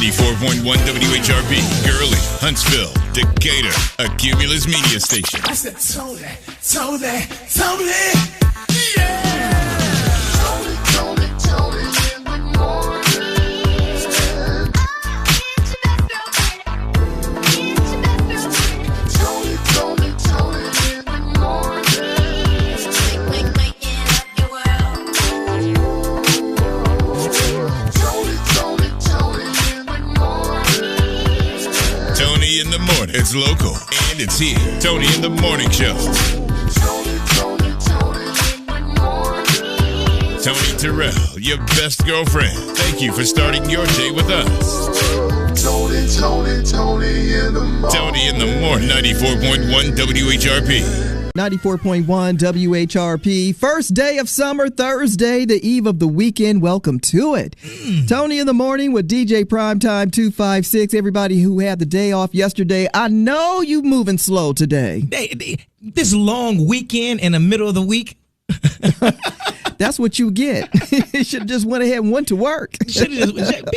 94.1 WHRP, Gurley, Huntsville, Decatur, a Cumulus media station. I said, Toni, yeah! Toni in the morning. Toni in the morning. It's local and it's here. Toni in the morning show. Toni Terrell, your best girlfriend. Thank you for starting your day with us. Toni in the morning. Toni in the morning. 94.1 WHRP. 94.1 WHRP. First day of summer, Thursday, the eve of the weekend. Welcome to it. Toni in the morning with DJ Primetime 256. Everybody who had the day off yesterday, I know you moving slow today. This long weekend in the middle of the week. That's what you get. You should have just went ahead and went to work. Should be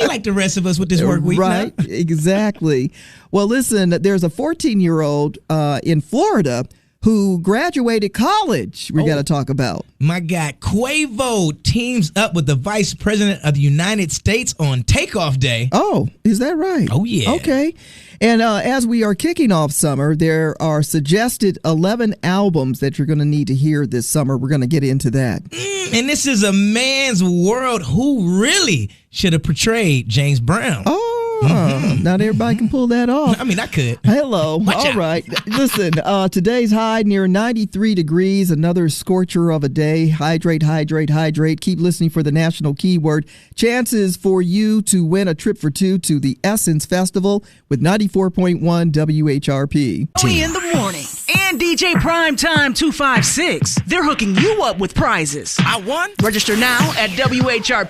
like the rest of us with this work week. Right, now. Exactly. Well, listen, there's a 14-year-old in Florida who graduated college we got to talk about. My guy, Quavo teams up with the Vice President of the United States on Takeoff Day. Oh, is that right? Oh, yeah. Okay. And as we are kicking off summer, there are suggested 11 albums that you're going to need to hear this summer. We're going to get into that. And this is a man's world who really should have portrayed James Brown. Not everybody can pull that off. I mean, I could. Hello. Watch All out. right. Listen, today's high near 93 degrees, another scorcher of a day. Hydrate, hydrate, hydrate. Keep listening for the national keyword. Chances for you to win a trip for two to the Essence Festival with 94.1 WHRP. Toni in the morning and DJ Primetime 256. They're hooking you up with prizes. I won? Register now at WHRPFM.com.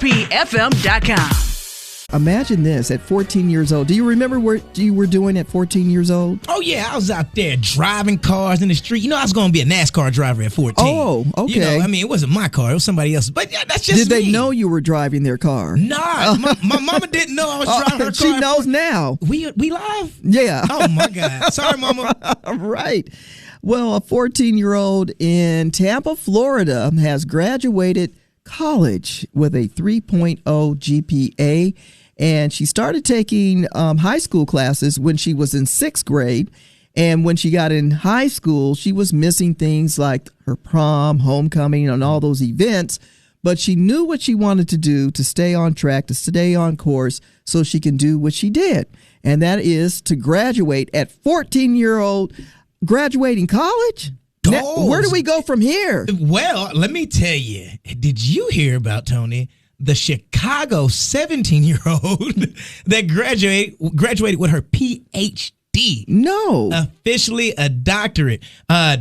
Imagine this at 14 years old. Do you remember what you were doing at 14 years old? Oh, yeah. I was out there driving cars in the street. You know, I was going to be a NASCAR driver at 14. Oh, okay. You know, I mean, it wasn't my car. It was somebody else's. But yeah, that's just Did they me. know you were driving their car? Nah. My mama didn't know I was driving her car. She knows now. We live? Yeah. Oh, my God. Sorry, mama. Right. Well, a 14-year-old in Tampa, Florida has graduated college with a 3.0 GPA, and she started taking high school classes when she was in 6th grade. And when she got in high school, she was missing things like her prom, homecoming, and all those events. But she knew what she wanted to do to stay on track, to stay on course, so she can do what she did. And that is to graduate at 14-year-old, graduating college. Now, where do we go from here? Well, let me tell you. Did you hear about, Toni, the Chicago 17-year-old that graduated with her PhD? No. Officially a doctorate.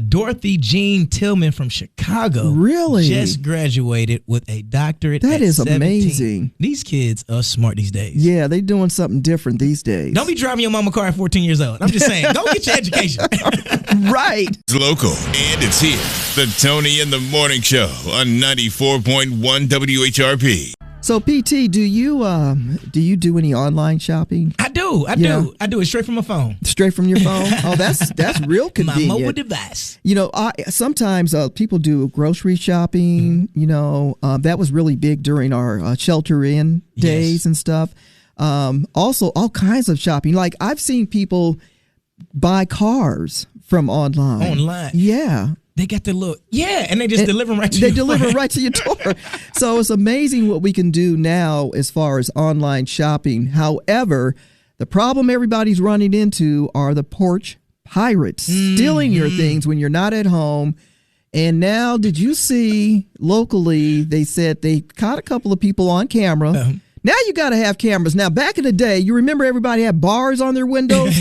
Dorothy Jean Tillman from Chicago. Really? Just graduated with a doctorate. That is 17. Amazing. These kids are smart these days. Yeah, they're doing something different these days. Don't be driving your mama car at 14 years old. I'm just saying, go get your education. Right. It's local and it's here. The Toni in the Morning Show on 94.1 WHRP. So, PT, do you do any online shopping? I do. I do it straight from my phone. Straight from your phone? Oh, that's real convenient. My mobile device. You know, sometimes people do grocery shopping. You know, that was really big during our shelter-in days and stuff. Also, all kinds of shopping. Like, I've seen people buy cars from online. Online? Yeah. They got their little, and they just deliver them right to you. They deliver right to your door. So it's amazing what we can do now as far as online shopping. However, the problem everybody's running into are the porch pirates stealing your things when you're not at home. And now, did you see locally, they said they caught a couple of people on camera. Now you got to have cameras. Now, back in the day, you remember everybody had bars on their windows?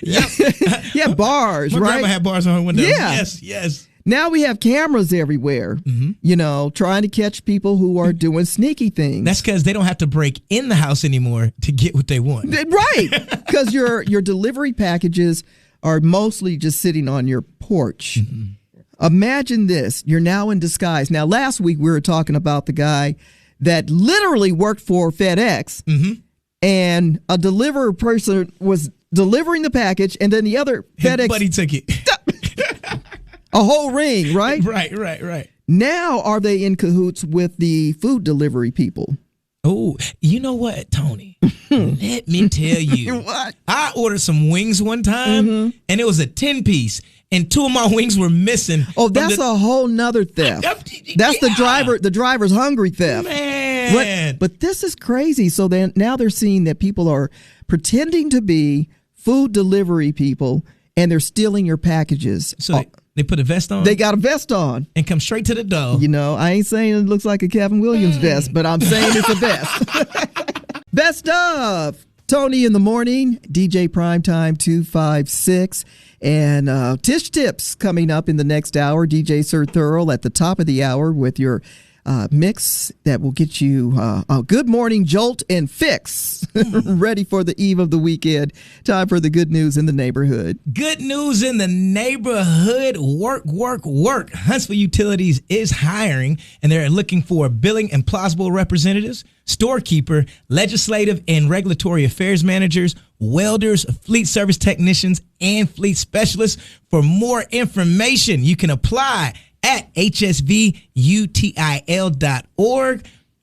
Yeah, bars, My right? grandma had bars on her windows. Yeah. Yes. Now we have cameras everywhere, you know, trying to catch people who are doing sneaky things. That's because they don't have to break in the house anymore to get what they want. Right, because your delivery packages are mostly just sitting on your porch. Imagine this. You're now in disguise. Now, last week we were talking about the guy that literally worked for FedEx and a deliverer person was delivering the package, and then the other FedEx, Buddy took it. a whole ring, right? Right. Now, are they in cahoots with the food delivery people? Oh, you know what, Tony? Let me tell you. What? I ordered some wings one time, and it was a 10-piece, and 2 of my wings were missing. Oh, that's a whole nother theft. That's the driver's hungry theft. Man. But this is crazy. So then now they're seeing that people are pretending to be food delivery people, and they're stealing your packages. So they put a vest on? They got a vest on. And come straight to the door. You know, I ain't saying it looks like a Kevin Williams vest, but I'm saying it's a vest. Best of Toni in the morning, DJ Primetime 256. And Tish Tips coming up in the next hour. DJ Sir Thurl at the top of the hour with your mix that will get you a good morning jolt and fix. Ready for the eve of the weekend. Time for the good news in the neighborhood. Good news in the neighborhood. Work. Huntsville Utilities is hiring, and they're looking for billing and plausible representatives, storekeeper, legislative and regulatory affairs managers, welders, fleet service technicians, and fleet specialists. For more information, you can apply at hsvutil.org.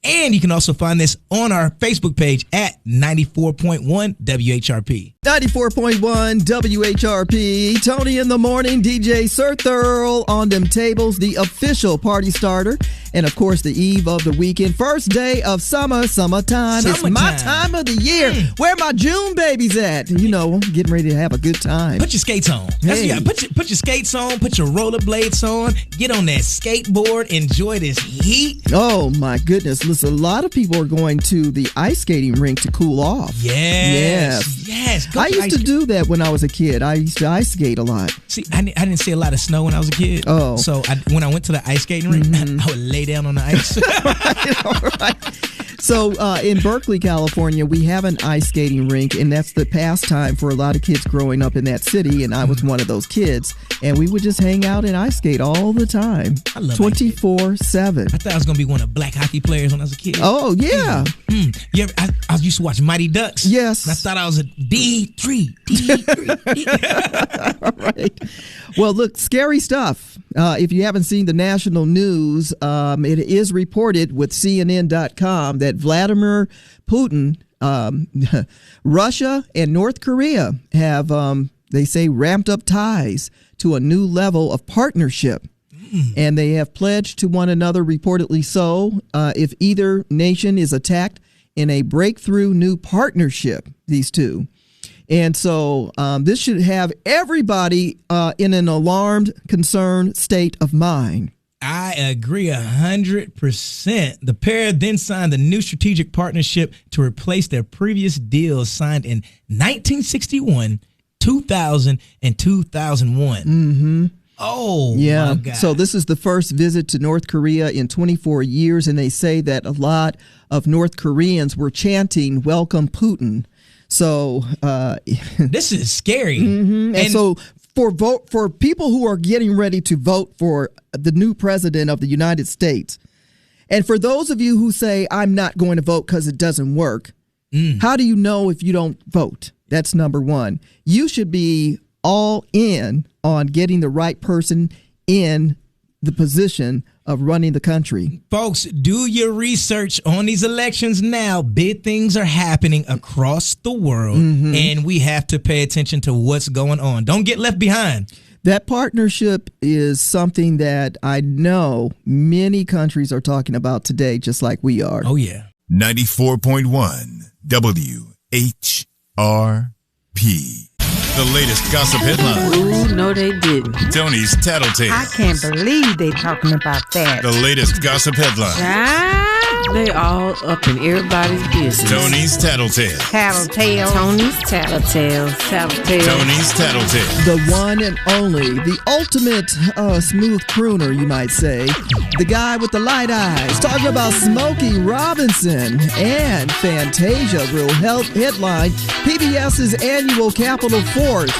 And you can also find this on our Facebook page at 94.1 WHRP. 94.1 WHRP. Toni in the morning, DJ Sir Thurl on them tables, the official party starter. And of course, the eve of the weekend. First day of summertime. It's my time of the year. Where my June babies at? You know, getting ready to have a good time. Put your skates on. That's what you got. Put your skates on. Put your rollerblades on. Get on that skateboard. Enjoy this heat. Oh, my goodness. Listen, a lot of people are going to the ice skating rink to cool off. Yes. I used to do that when I was a kid. I used to ice skate a lot. See, I didn't see a lot of snow when I was a kid. Oh. So when I went to the ice skating rink, I would lay down on the ice. All right. So in Berkeley, California, we have an ice skating rink, and that's the pastime for a lot of kids growing up in that city, and I was one of those kids. And we would just hang out and ice skate all the time, I love 24/7. I thought I was going to be one of the black hockey players when I was a kid. Oh, yeah. I used to watch Mighty Ducks. Yes. And I thought I was a D3. All right. Well, look, scary stuff. If you haven't seen the national news, it is reported with CNN.com that Vladimir Putin, Russia, and North Korea have, they say, ramped up ties to a new level of partnership. And they have pledged to one another, reportedly so, if either nation is attacked in a breakthrough new partnership, these two. And so this should have everybody in an alarmed, concerned state of mind. I agree 100%. The pair then signed the new strategic partnership to replace their previous deals signed in 1961, 2000, and 2001. Mm-hmm. Oh, yeah. my God. So this is the first visit to North Korea in 24 years, and they say that a lot of North Koreans were chanting, "Welcome Putin." So this is scary. Mm-hmm. And so for people who are getting ready to vote for the new president of the United States, and for those of you who say, "I'm not going to vote because it doesn't work," how do you know if you don't vote? That's number one. You should be all in on getting the right person in the position of running the country. Folks, do your research on these elections now. Big things are happening across the world, and we have to pay attention to what's going on. Don't get left behind. That partnership is something that I know many countries are talking about today, just like we are. Oh, yeah. 94.1 WHRP. The latest gossip headlines. Ooh, no, they didn't. Tony's Tattletale. I can't believe they talking about that. The latest gossip headlines. They all up in everybody's business. Tony's Tattletale. Tattletale. Tony's Tattletale. Tattletale. Tony's Tattletale. The one and only, the ultimate smooth crooner, you might say. The guy with the light eyes. Talking about Smokey Robinson and Fantasia will help headline PBS's annual Capitol 4th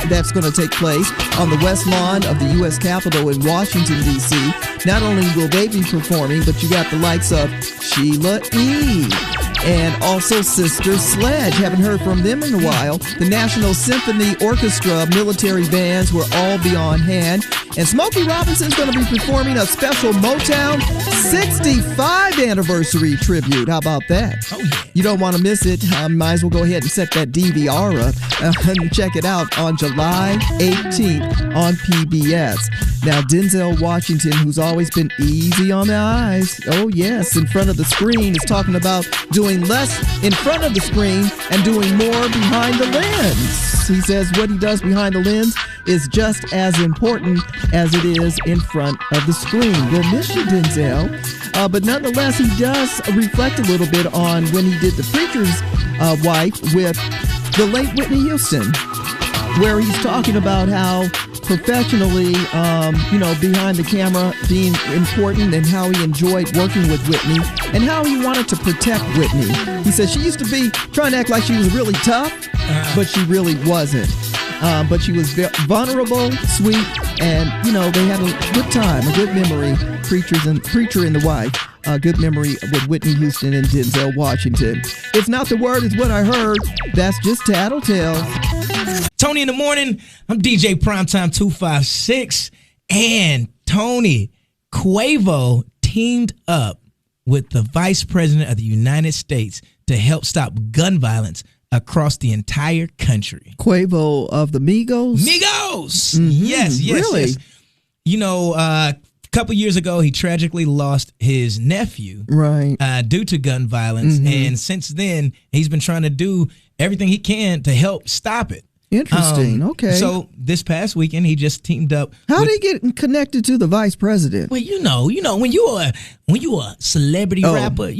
that's going to take place on the West Lawn of the U.S. Capitol in Washington, D.C. Not only will they be performing, but you got the likes of Sheila E. and also Sister Sledge. Haven't heard from them in a while. The National Symphony Orchestra military bands will all be on hand. And Smokey Robinson's going to be performing a special Motown 65 anniversary tribute. How about that? Oh, yeah. You don't want to miss it. Might as well go ahead and set that DVR up and check it out on July 18th on PBS. Now, Denzel Washington, who's always been easy on the eyes, oh yes, in front of the screen, is talking about doing less in front of the screen and doing more behind the lens. He says what he does behind the lens is just as important as it is in front of the screen. We'll miss you, Denzel. But nonetheless, he does reflect a little bit on when he did The Preacher's Wife with the late Whitney Houston, where he's talking about how professionally, behind the camera being important and how he enjoyed working with Whitney and how he wanted to protect Whitney. He said she used to be trying to act like she was really tough, but she really wasn't. But she was vulnerable, sweet, and, they had a good time, a good memory, Preacher and the Wife. A good memory with Whitney Houston and Denzel Washington. It's not the word, it's what I heard. That's just Tattletale. Tony in the morning. I'm DJ Primetime 256. And Toni, Quavo teamed up with the Vice President of the United States to help stop gun violence across the entire country. Quavo of the Migos? Migos! Mm-hmm. Yes. Really? Yes. A couple years ago, he tragically lost his nephew due to gun violence. Mm-hmm. And since then, he's been trying to do everything he can to help stop it. Interesting. Okay. So this past weekend, he just teamed up. How did he get connected to the vice president? Well, when you are a celebrity rapper,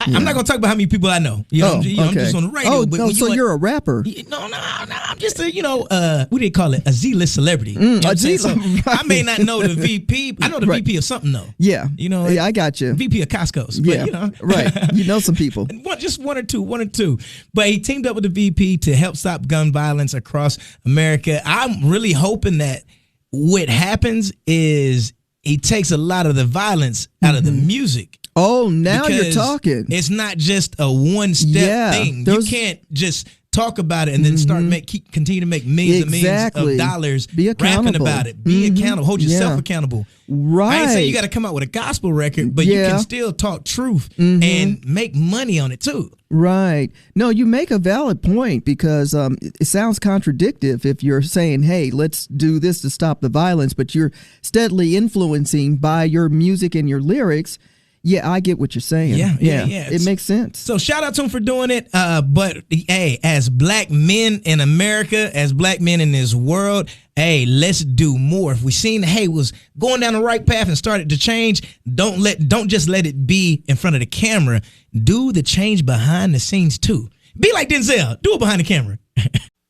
I'm not gonna talk about how many people I know. I'm just on the radio. But so you're a rapper? No, I'm just a what do you call it? A Z-list celebrity. A Z-list. So I may not know the VP. I know the VP of something though. Yeah. Yeah, I got you. VP of Costco's. Yeah. But, right. You know some people. Just one or two. But he teamed up with the VP to help stop gun violence across America. I'm really hoping that what happens is he takes a lot of the violence out of the music. Oh, now you're talking. It's not just a one-step thing. You can't just talk about it and then continue to make millions and millions of dollars rapping about it. Be accountable. Hold yourself accountable. Right. I ain't saying you got to come out with a gospel record, but you can still talk truth and make money on it too. Right. No, you make a valid point because it sounds contradictory if you're saying, hey, let's do this to stop the violence, but you're steadily influencing by your music and your lyrics. Yeah, I get what you're saying. Yeah. It makes sense. So shout out to him for doing it. But hey, as black men in America, as black men in this world, hey, let's do more. If we seen was going down the right path and started to change, don't just let it be in front of the camera. Do the change behind the scenes too. Be like Denzel. Do it behind the camera.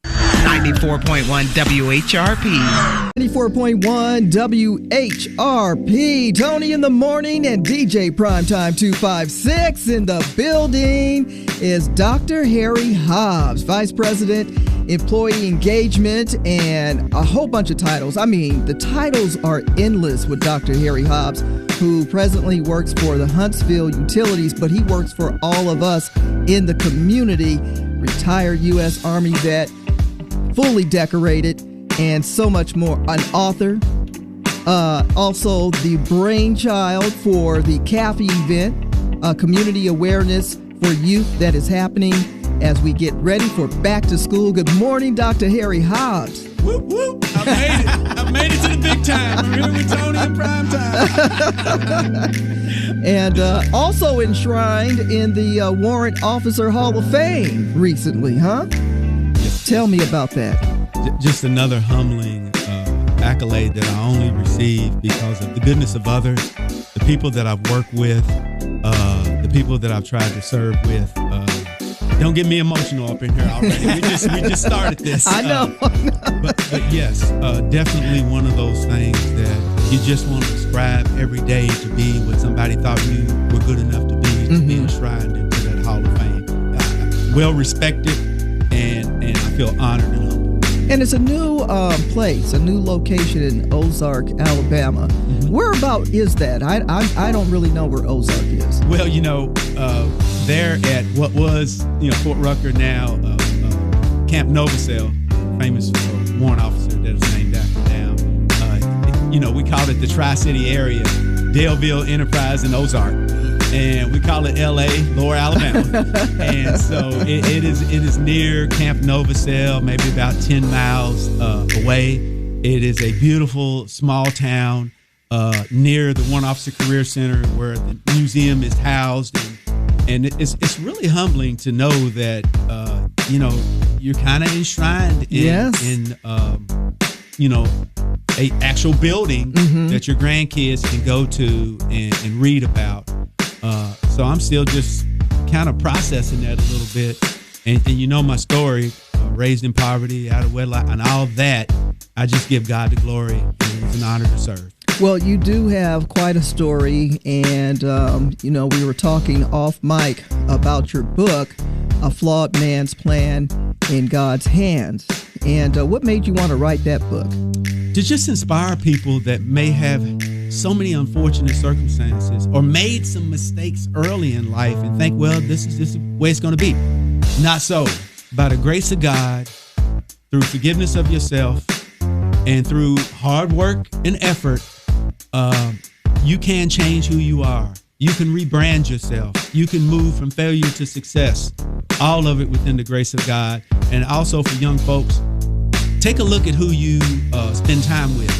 94.1 WHRP. 94.1 WHRP. Tony in the morning and DJ Primetime 256 in the building is Dr. Harry Hobbs, Vice President, Employee Engagement, and a whole bunch of titles. I mean, the titles are endless with Dr. Harry Hobbs, who presently works for the Huntsville Utilities, but he works for all of us in the community. Retired U.S. Army vet, fully decorated, and so much more. An author, also the brainchild for the C.A.F.Y event, community awareness for youth that is happening as we get ready for back to school. Good morning, Dr. Harry Hobbs. Whoop, whoop. I made it. I made it to the big time. We're here with Toni in prime time. And also enshrined in the Warrant Officer Hall of Fame recently, huh? Tell me about that. Just another humbling accolade that I only receive because of the goodness of others, the people that I've worked with, the people that I've tried to serve with. Don't get me emotional up in here already. We just started this. I know. But yes, definitely one of those things that you just want to strive every day to be what somebody thought you were good enough to be enshrined into that Hall of Fame. Well respected, and I feel honored and humbled. And it's a new place, a new location in Ozark, Alabama. Whereabout is that? I don't really know where Ozark is. Well, there at what was, Fort Rucker, now Camp Novacell, famous warrant officer that is named after now. We call it the Tri-City area, Daleville, Enterprise, and Ozark. And we call it LA, Lower Alabama. And so it is near Camp Novacell, maybe about 10 miles away. It is a beautiful small town near the One Officer Career Center where the museum is housed. And it's really humbling to know that, you're kind of enshrined in a actual building that your grandkids can go to and read about. So I'm still just kind of processing that a little bit. And my story, raised in poverty, out of wedlock, and all that. I just give God the glory, and it's an honor to serve. Well, you do have quite a story, and, we were talking off mic about your book, A Flawed Man's Plan in God's Hands. And what made you want to write that book? To just inspire people that may have so many unfortunate circumstances or made some mistakes early in life and think, well, this is the way it's going to be. Not so. By the grace of God, through forgiveness of yourself, and through hard work and effort, you can change who you are. You can rebrand yourself. You can move from failure to success. All of it within the grace of God. And also for young folks, take a look at who you spend time with.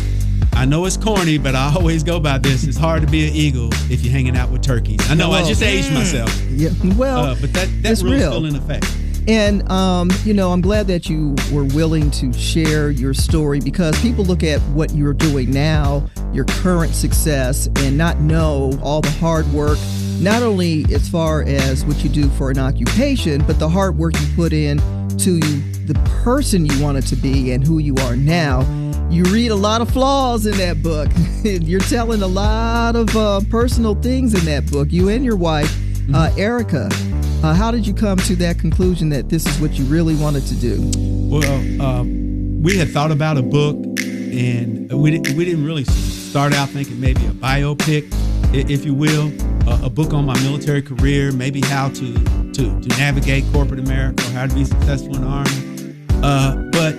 I know it's corny, but I always go by this. It's hard to be an eagle if you're hanging out with turkeys. I know I just aged myself. Yeah, well, but that rule's still in effect. And, I'm glad that you were willing to share your story, because people look at what you're doing now, your current success, and not know all the hard work, not only as far as what you do for an occupation, but the hard work you put in to the person you wanted to be and who you are now. You read a lot of flaws in that book. You're telling a lot of personal things in that book, you and your wife, Erica. How did you come to that conclusion that this is what you really wanted to do? Well, we had thought about a book, and we didn't really start out thinking maybe a biopic, if you will, a book on my military career, maybe how to navigate corporate America or how to be successful in the Army. But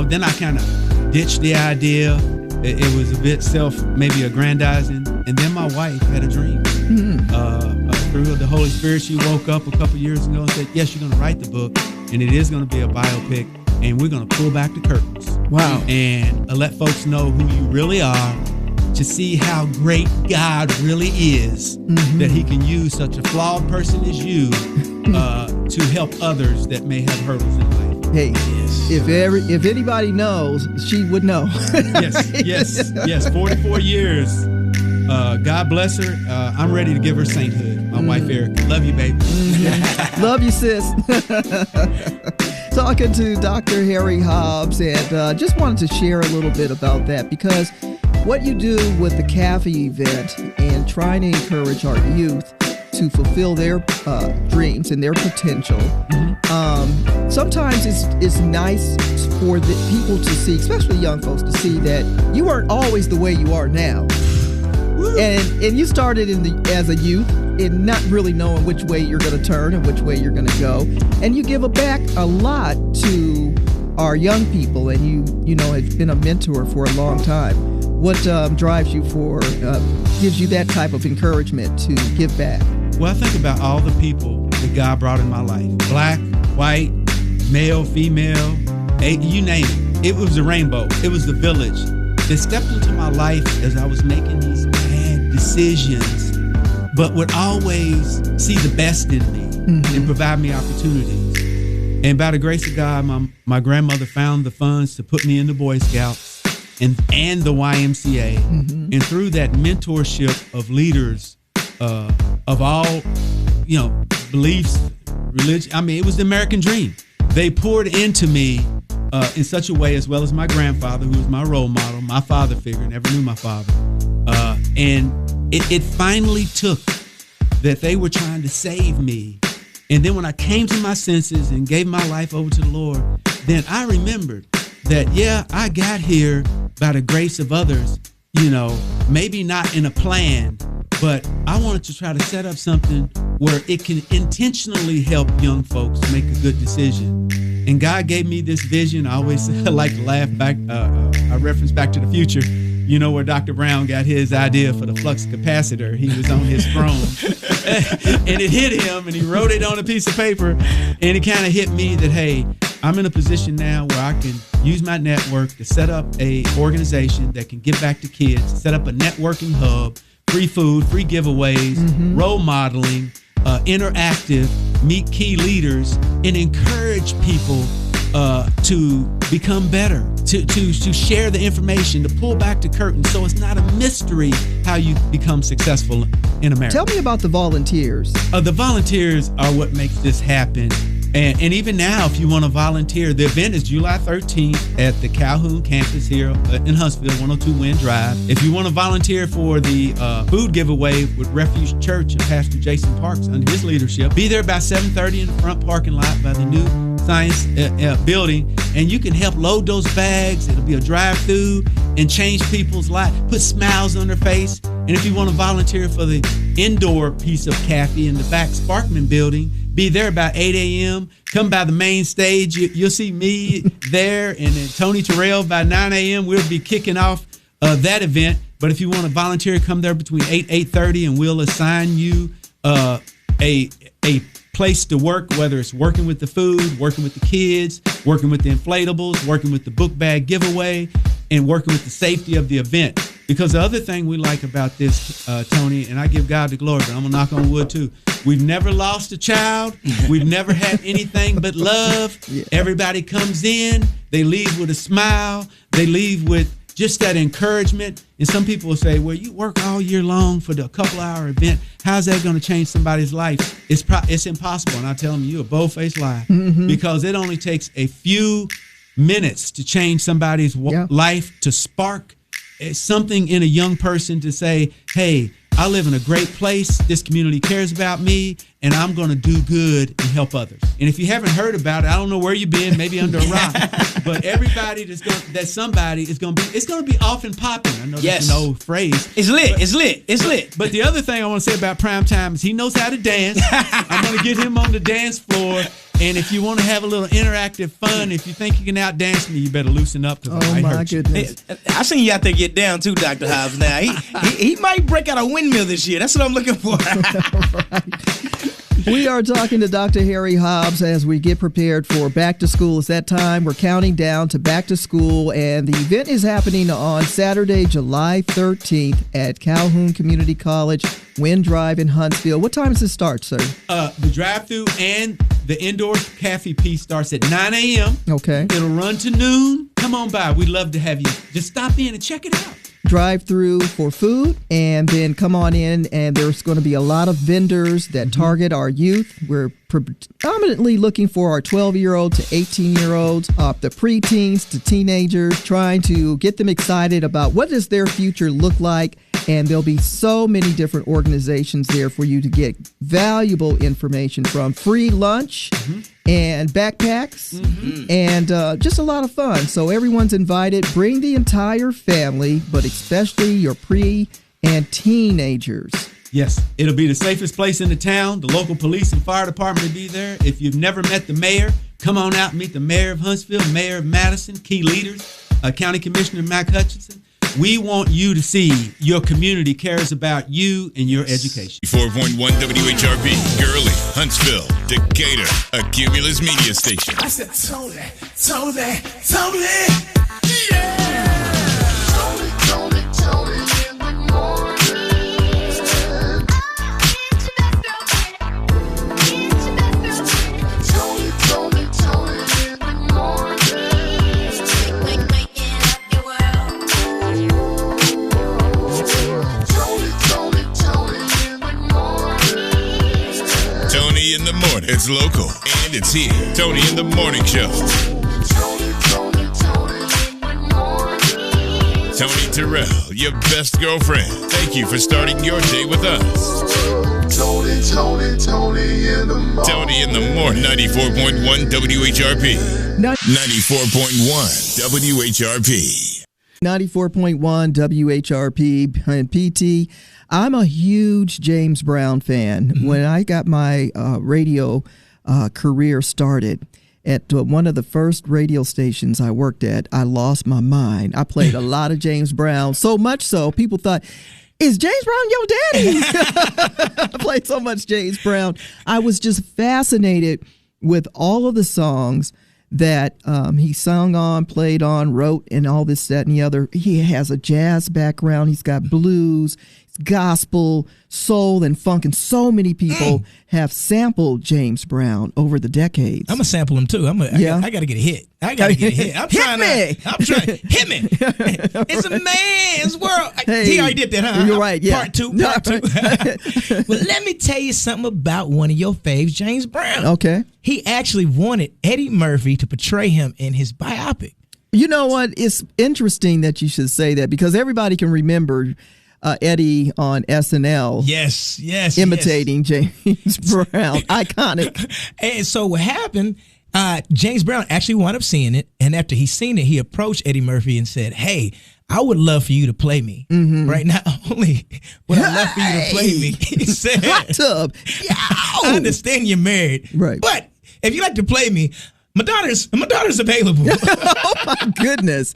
then I kind of ditched the idea. It was a bit maybe aggrandizing. And then my wife had a dream. Through the Holy Spirit, she woke up a couple years ago and said, yes, you're going to write the book, and it is going to be a biopic, and we're going to pull back the curtains. Wow. And let folks know who you really are, to see how great God really is, that he can use such a flawed person as you to help others that may have hurdles in life. Hey, if anybody knows, she would know. Yes. 44 years. God bless her. I'm ready to give her sainthood. My wife, Erica. Love you, baby. Love you, sis. Talking to Dr. Harry Hobbs, and just wanted to share a little bit about that, because what you do with the C.A.F.Y event and trying to encourage our youth to fulfill their dreams and their potential. Sometimes it's nice for the people to see, especially young folks, to see that you weren't always the way you are now. And you started as a youth and not really knowing which way you're going to turn and which way you're going to go. And you give back a lot to our young people, and you have been a mentor for a long time. What drives you gives you that type of encouragement to give back? Well, I think about all the people that God brought in my life. Black, white, male, female, you name it. It was a rainbow. It was the village that stepped into my life as I was making these bad decisions, but would always see the best in me and provide me opportunities. And by the grace of God, my grandmother found the funds to put me in the Boy Scouts and the YMCA. And through that mentorship of leaders of all, beliefs, religion, it was the American dream. They poured into me in such a way, as well as my grandfather, who was my role model, my father figure, never knew my father. And it finally took that they were trying to save me. And then when I came to my senses and gave my life over to the Lord, then I remembered that, I got here by the grace of others, maybe not in a plan, but I wanted to try to set up something where it can intentionally help young folks make a good decision. And God gave me this vision. I always like to laugh back. I reference Back to the Future. You know where Dr. Brown got his idea for the flux capacitor. He was on his throne, and it hit him, and he wrote it on a piece of paper, and it kind of hit me that, hey, I'm in a position now where I can use my network to set up a organization that can give back to kids, set up a networking hub, free food, free giveaways, role modeling, interactive, meet key leaders, and encourage people to become better, to share the information, to pull back the curtain so it's not a mystery how you become successful in America. Tell me about the volunteers. The volunteers are what makes this happen. And even now, if you want to volunteer, the event is July 13th at the Calhoun campus here in Huntsville, 102 Wind Drive. If you want to volunteer for the food giveaway with Refuge Church and Pastor Jason Parks under his leadership, be there about 7:30 in the front parking lot by the new Science building, and you can help load those bags. It'll be a drive-through and change people's lives, put smiles on their face. And if you want to volunteer for the indoor piece of C.A.F.Y in the back Sparkman building, be there about 8 a.m. Come by the main stage. You'll see me there, and then Toni Terrell by 9 a.m. We'll be kicking off that event. But if you want to volunteer, come there between 8:30, and we'll assign you a place to work, whether it's working with the food, working with the kids, working with the inflatables, working with the book bag giveaway, and working with the safety of the event. Because the other thing we like about this, Toni, and I give God the glory, but I'm going to knock on wood too. We've never lost a child. We've never had anything but love. Yeah. Everybody comes in. They leave with a smile. They leave with just that encouragement. And some people will say, well, you work all year long for the couple-hour event. How's that going to change somebody's life? It's impossible. And I tell them, you're a bold-faced lie. Because it only takes a few minutes to change somebody's life, to spark something in a young person to say, hey, I live in a great place. This community cares about me, and I'm going to do good and help others. And if you haven't heard about it, I don't know where you've been, maybe under a rock. But everybody that somebody is going to be, it's going to be off and popping. I know that's an old phrase. It's lit. It's lit. It's lit. But the other thing I want to say about Prime Time is he knows how to dance. I'm going to get him on the dance floor. And if you want to have a little interactive fun, if you think you can outdance me, you better loosen up. Oh, my goodness. I seen you out there get down too, Dr. Hobbs. Now, he might break out a windmill this year. That's what I'm looking for. We are talking to Dr. Harry Hobbs as we get prepared for back to school. It's that time. We're counting down to back to school, and the event is happening on Saturday, July 13th at Calhoun Community College, Wind Drive in Huntsville. What time does it start, sir? The drive-through and the indoor C.A.F.Y piece starts at 9 a.m. Okay. It'll run to noon. Come on by. We'd love to have you. Just stop in and check it out. Drive-through for food, and then come on in, and there's going to be a lot of vendors that target our youth. We're predominantly looking for our 12-year-old to 18-year-olds, the preteens to teenagers, trying to get them excited about what does their future look like. And there'll be so many different organizations there for you to get valuable information from. Free lunch and backpacks and just a lot of fun. So everyone's invited. Bring the entire family, but especially your pre and teenagers. Yes, it'll be the safest place in the town. The local police and fire department will be there. If you've never met the mayor, come on out and meet the mayor of Huntsville, mayor of Madison, key leaders, County Commissioner Mac Hutchinson. We want you to see your community cares about you and your education. 4.1 WHRP, Gurley, Huntsville, Decatur, a Cumulus media station. I said, Toni, yeah! Toni in the morning. Toni in the morning. Toni in the morning. It's local and it's here. Toni in the morning show. Toni Terrell, your best girlfriend. Thank you for starting your day with us. Toni in the morning. Toni in the morning. 94.1 WHRP. 94.1 WHRP. 94.1 WHRP and PT. I'm a huge James Brown fan. When I got my radio career started at one of the first radio stations I worked at, I lost my mind. I played a lot of James Brown, so much so people thought, is James Brown your daddy? I played so much James Brown. I was just fascinated with all of the songs that he sung on, played on, wrote, and all this, that, and the other. He has a jazz background. He's got blues, gospel, soul, and funk, and so many people have sampled James Brown over the decades. I'm gonna sample him too. I gotta get a hit. I'm trying. Hit me. It's a man's world. Hey, he already did that, huh? You're right. Yeah. Part two. Well, let me tell you something about one of your faves, James Brown. Okay. He actually wanted Eddie Murphy to portray him in his biopic. You know what? It's interesting that you should say that because everybody can remember Eddie on SNL. Yes. Imitating James Brown. Iconic. And so what happened, James Brown actually wound up seeing it. And after he seen it, he approached Eddie Murphy and said, hey, I would love for you to play me. Right? Not only would I love for you to play me, he said, Hot tub. I understand you're married. Right. But if you like to play me, my daughter's available. Oh my goodness.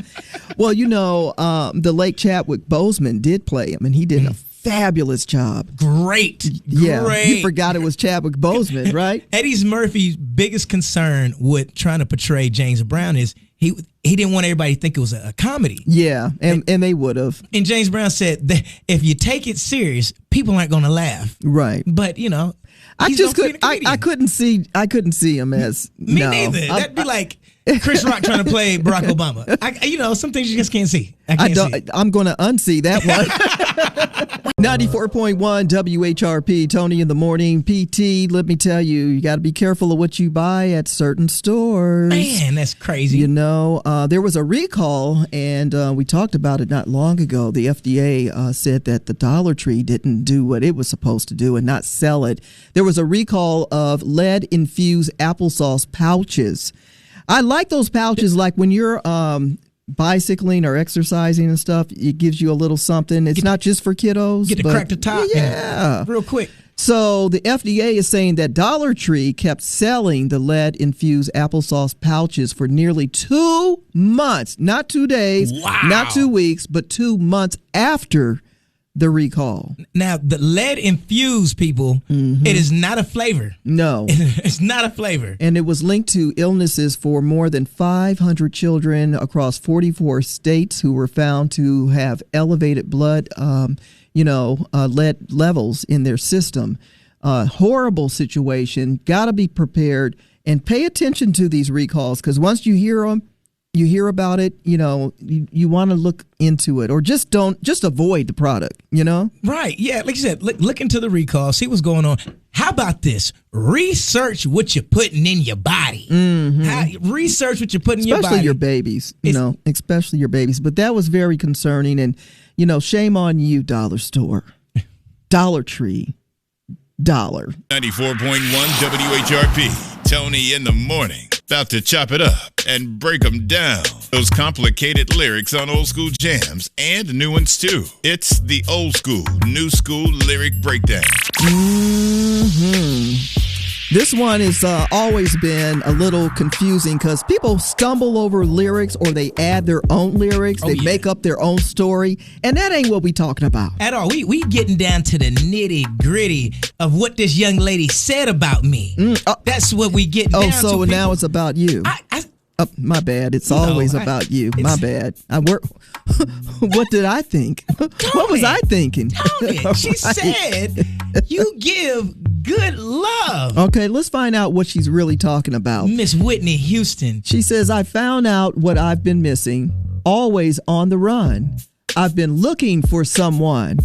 Well, you know, the late Chadwick Boseman did play him, and he did a fabulous job. Great. You forgot it was Chadwick Boseman, right? Eddie Murphy's biggest concern with trying to portray James Brown is he didn't want everybody to think it was a comedy. Yeah, and they would have. And James Brown said that if you take it serious, people aren't going to laugh. Right. But, you know, I couldn't see him as me neither. That'd be like Chris Rock trying to play Barack Obama. Some things you just can't see. I'm going to unsee that one. 94.1 WHRP, Toni in the morning. PT, let me tell you, you got to be careful of what you buy at certain stores. Man, that's crazy. You know, there was a recall, and we talked about it not long ago. The FDA said that the Dollar Tree didn't do what it was supposed to do and not sell it. There was a recall of lead-infused applesauce pouches. I like those pouches, like when you're bicycling or exercising and stuff, it gives you a little something. It's not just for kiddos. Get to crack the top. Yeah. Real quick. So the FDA is saying that Dollar Tree kept selling the lead-infused applesauce pouches for nearly 2 months. Not 2 days, not 2 weeks, but 2 months after the recall. Now, the lead-infused, people, it is not a flavor. No. It's not a flavor. And it was linked to illnesses for more than 500 children across 44 states who were found to have elevated blood, lead levels in their system. Horrible situation. Got to be prepared and pay attention to these recalls because once you hear them, you hear about it, you want to look into it or just avoid the product, Right. Yeah. Like you said, look into the recall, see what's going on. How about this? Research what you're putting in your body. Research what you're putting in your body. Especially your babies, especially your babies. But that was very concerning. And, shame on you, Dollar Store, Dollar Tree, Dollar. 94.1 WHRP. Toni in the morning. About to chop it up and break them down. Those complicated lyrics on old school jams and new ones too. It's the old school, new school lyric breakdown. This one has always been a little confusing because people stumble over lyrics or they add their own lyrics. They make up their own story. And that ain't what we talking about. At all. We getting down to the nitty gritty of what this young lady said about me. That's what we get down to. Oh, so now it's about you. My bad. It's always about you. My bad. What did I think? Toni, what was I thinking? Toni, she said you give good love. Okay, let's find out what she's really talking about. Miss Whitney Houston. She says, I found out what I've been missing. Always on the run. I've been looking for someone.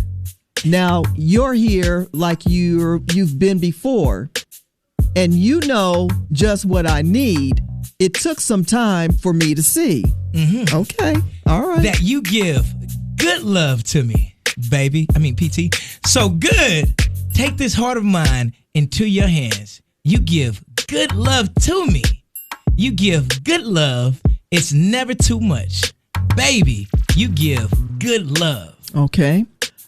Now you're here like you've been before. And you know just what I need. It took some time for me to see. Okay. All right. That you give good love to me, baby. I mean, PT. So good. Take this heart of mine into your hands. You give good love to me. You give good love. It's never too much. Baby, you give good love. Okay.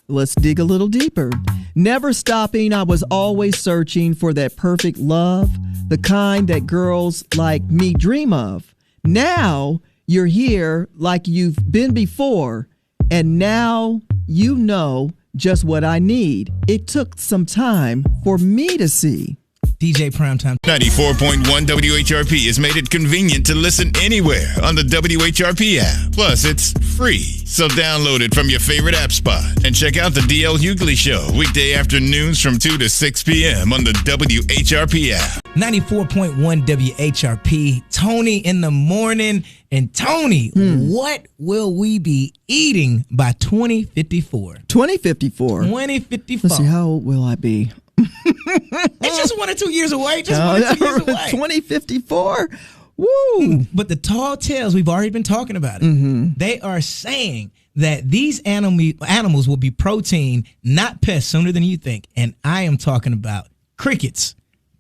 Let's dig a little deeper. Never stopping, I was always searching for that perfect love, the kind that girls like me dream of. Now you're here like you've been before, and now you know just what I need. It took some time for me to see. DJ Primetime. 94.1 WHRP has made it convenient to listen anywhere on the WHRP app. Plus, it's free, so download it from your favorite app spot. And check out the DL Hughley Show, weekday afternoons from 2 to 6 p.m. on the WHRP app. 94.1 WHRP. Toni in the morning. And Toni, what will we be eating by 2054? 2054. 2054. Let's see, how old will I be? It's just 1 or 2 years away. Just 1 or 2 years away. 2054. Woo! But the tall tales, we've already been talking about it. They are saying that these animals will be protein, not pests, sooner than you think. And I am talking about crickets,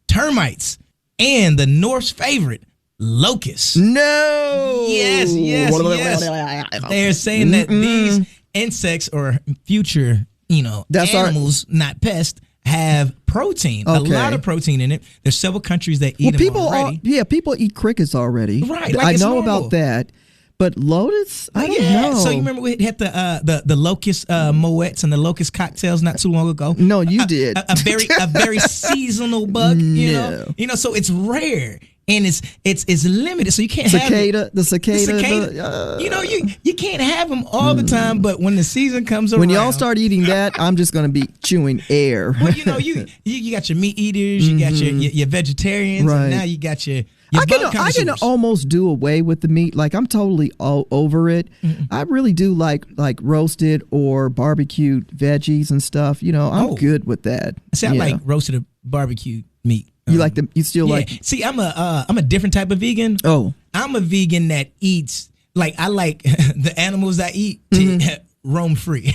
termites, and the North's favorite, locusts. No! Yes. They're saying that these insects or future, That's animals, not pests, have protein, a lot of protein in it. There's several countries that eat them already. People eat crickets already. Right, like I it's know normal. about that. But lotus, I don't know. So you remember we had the locust moets and the locust cocktails not too long ago? No, you did. A very seasonal bug. No. So it's rare. And it's limited, so you can't have it. The cicada. You can't have them all the time. But when the season comes around, when y'all start eating that, I'm just gonna be chewing air. Well, you got your meat eaters, you got your vegetarians, Right. and now you got your I bug can connoisseurs. almost do away with the meat. Like, I'm totally all over it. I really do like roasted or barbecued veggies and stuff. I'm good with that. See, I like roasted or barbecued meat. You like them? You still like? See, I'm a different type of vegan. Oh, I'm a vegan that eats I like the animals I eat to roam free.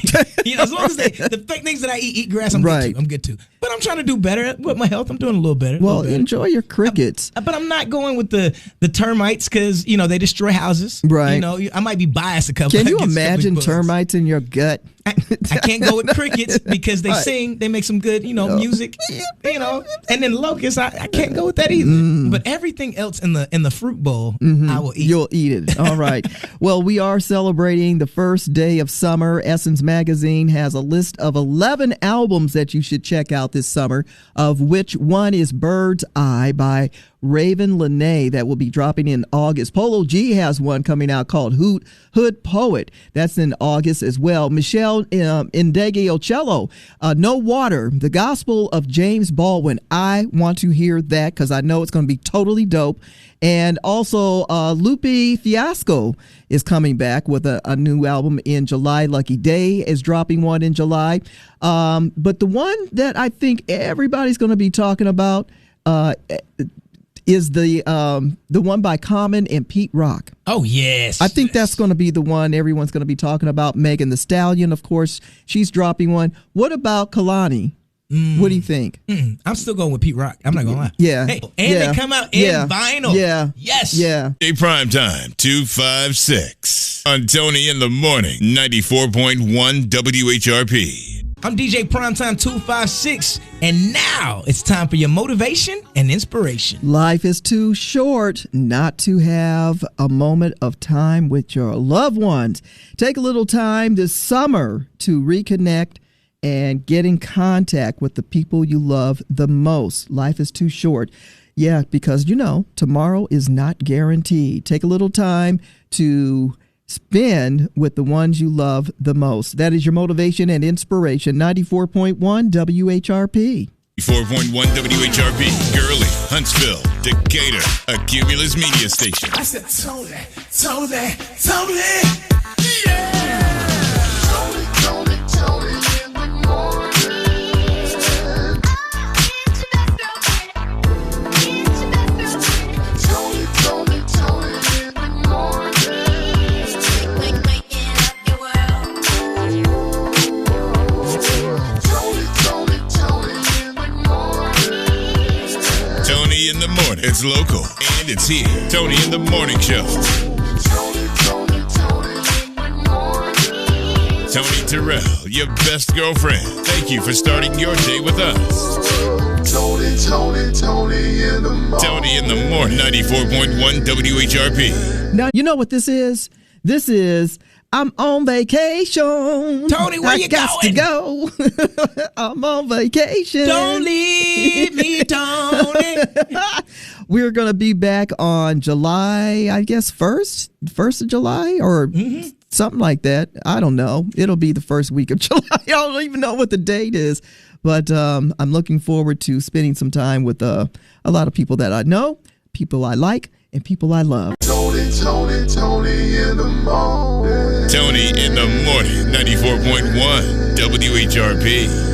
As long as the things that I eat grass, I'm good too. I'm good too. But I'm trying to do better with my health. I'm doing a little better. Well, enjoy your crickets. But I'm not going with the termites because they destroy houses. Right. I might be biased a couple. Can you against imagine bugs. termites in your gut? I can't go with crickets because they sing, they make some good, music, and then locusts, I can't go with that either. But everything else in the fruit bowl, I will eat. You'll eat it. All right. Well, we are celebrating the first day of summer. Essence Magazine has a list of 11 albums that you should check out this summer, of which one is Bird's Eye by Raven Lene that will be dropping in August. Polo G has one coming out called Hood Poet. That's in August as well. Michelle Ndegeocello, No Water, the Gospel of James Baldwin. I want to hear that because I know it's going to be totally dope. And also Lupe Fiasco is coming back with a new album in July. Lucky Day is dropping one in July. But the one that I think everybody's going to be talking about is the one by Common and Pete Rock. Oh, yes. I think that's going to be the one everyone's going to be talking about. Megan Thee Stallion, of course, she's dropping one. What about Kalani? What do you think? I'm still going with Pete Rock. I'm not going to lie. Yeah. Hey, and they come out in vinyl. Yeah. Yes. Yeah. Hey, Primetime 256 on Toni in the Morning, 94.1 WHRP. I'm DJ Primetime 256, and now it's time for your motivation and inspiration. Life is too short not to have a moment of time with your loved ones. Take a little time this summer to reconnect and get in contact with the people you love the most. Life is too short. Yeah, because, tomorrow is not guaranteed. Take a little time to spend with the ones you love the most. That is your motivation and inspiration. 94.1 WHRP. 4.1 WHRP, Gurley, Huntsville, Decatur, a Cumulus media station. I said, Toni, yeah! Toni in the morning. Toni in the morning. Toni in the Morning. It's local and it's here. Toni in the Morning Show. Toni in the morning. Toni Terrell, your best girlfriend. Thank you for starting your day with us. Toni in the morning. Toni in the morning, 94.1 WHRP. Now, you know what this is? This is I'm on vacation. Toni, where you got going? to go. I'm on vacation. Don't leave me, Toni. We're going to be back on July, I guess, 1st of July or something like that. I don't know. It'll be the first week of July. I don't even know what the date is. But I'm looking forward to spending some time with a lot of people that I know, people I like, and people I love. Toni in the morning. Toni in the morning, 94.1 WHRP.